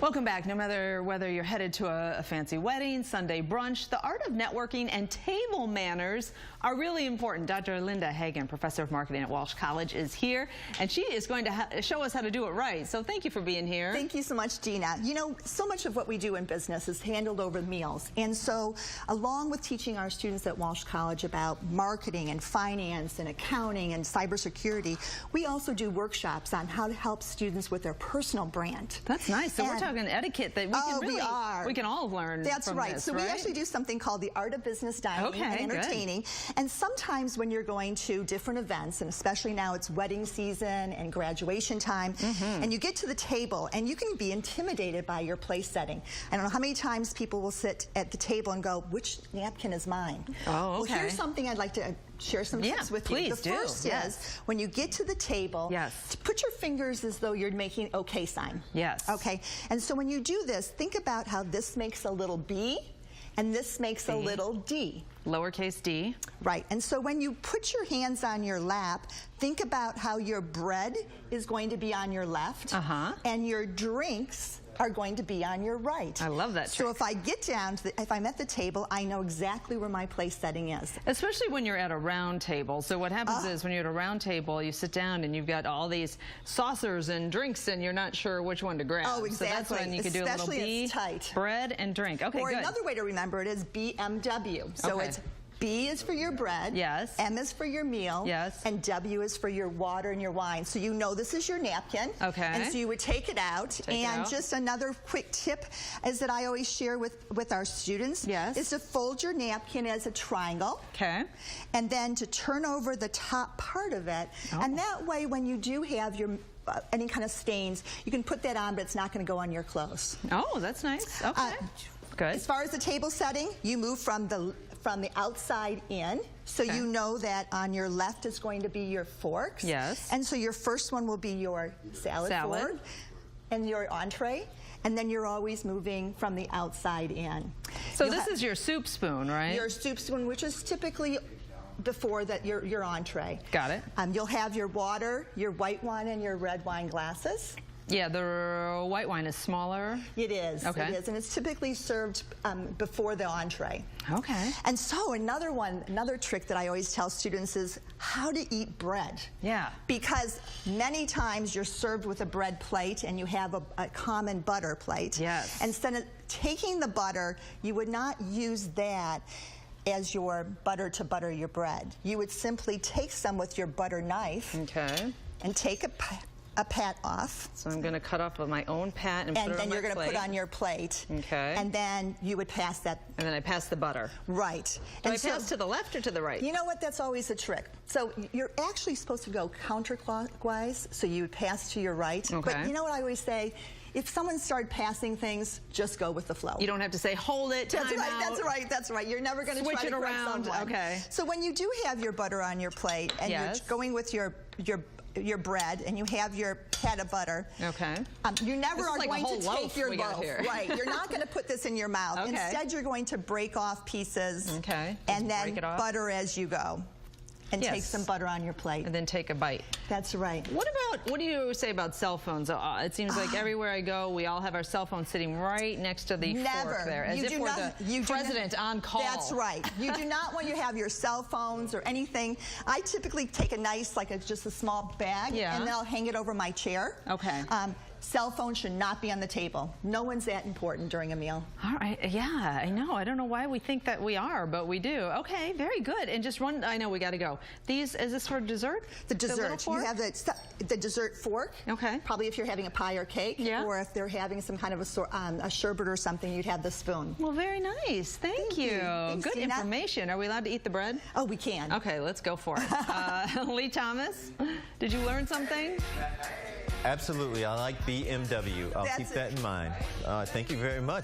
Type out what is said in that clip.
Welcome back. No matter whether you're headed to a fancy wedding, Sunday brunch, the art of networking and table manners are really important. Dr. Linda Hagan, professor of marketing at Walsh College, is here, and she is going to show us how to do it right. So thank you for being here. Thank you so much, Gina. You know, so much of what we do in business is handled over meals. And so, along with teaching our students at Walsh College about marketing and finance and accounting and cybersecurity, we also do workshops on how to help students with their personal brand. That's nice. So we're talking etiquette that we can all learn. That's from right. This, so right? we actually do something called the art of business dining and entertaining. Good. And sometimes when you're going to different events, and especially now it's wedding season and graduation time, and you get to the table and you can be intimidated by your place setting. I don't know how many times people will sit at the table and go, which napkin is mine? Oh, okay. Well, here's something I'd like to share some tips with you. The first is when you get to the table, to put your fingers as though you're making an okay sign. Yes. Okay. And so when you do this, think about how this makes a little B and this makes a little D. Lowercase d. Right. And so when you put your hands on your lap, think about how your bread is going to be on your left and your drinks are going to be on your right. I love that trick. So if I get down to if I'm at the table, I know exactly where my place setting is. Especially when you're at a round table. So what happens is when you're at a round table, you sit down and you've got all these saucers and drinks and you're not sure which one to grab. Oh, exactly. So that's when you can do a little B, tight. bread and drink. Okay, or good. Another way to remember it is BMW. So it's B is for your bread, M is for your meal, and W is for your water and your wine. So you know this is your napkin, and so you would take it out. Just another quick tip is that I always share with our students is to fold your napkin as a triangle, and then to turn over the top part of it, and that way when you do have your any kind of stains, you can put that on, but it's not going to go on your clothes. Oh, that's nice. Okay, good. As far as the table setting, you move from the outside in, so you know that on your left is going to be your forks. And so your first one will be your salad fork and your entree, and then you're always moving from the outside in. So this is your soup spoon, right? Your soup spoon, which is typically before that your entree. Got it. You'll have your water, your white wine, and your red wine glasses. Yeah, the white wine is smaller. It is. It is, and it's typically served before the entree. Okay. And so another trick that I always tell students is how to eat bread. Yeah. Because many times you're served with a bread plate and you have a common butter plate. Yes. Instead of taking the butter, you would not use that as your butter to butter your bread. You would simply take some with your butter knife. And take a pat off. So I'm going to cut off of my own pat and put it on my plate. And then you're going to put on your plate. And then you would pass that. And then I pass the butter. Right. Do I pass to the left or to the right? You know what? That's always a trick. So you're actually supposed to go counterclockwise, so you would pass to your right. But you know what I always say? If someone started passing things, just go with the flow. You don't have to say, hold it, time out. That's right. You're never going to switch it around. So when you do have your butter on your plate and you're going with your bread and you have your pat of butter, you never are going to take your loaf. Right. You're not going to put this in your mouth. Instead, you're going to break off pieces and then butter as you go. And take some butter on your plate. And then take a bite. That's right. What do you say about cell phones? It seems like everywhere I go, we all have our cell phones sitting right next to the fork there. As if we're the president on call. That's right. You do not want you have your cell phones or anything. I typically take a nice, just a small bag, and then I'll hang it over my chair. Cell phone should not be on the table. No one's that important during a meal. All right. Yeah, I know. I don't know why we think that we are, but we do. Okay, very good. And just one, I know we got to go. Is this for dessert? The dessert. You have the dessert fork. Probably if you're having a pie or cake. Or if they're having some kind of a sherbet or something, you'd have the spoon. Well, very nice. Thank you. Thanks, good Gina. information. Are we allowed to eat the bread? Oh, we can. Okay, let's go for it. Lee Thomas, did you learn something? Absolutely. I like BMW. I'll keep that in mind. Thank you very much.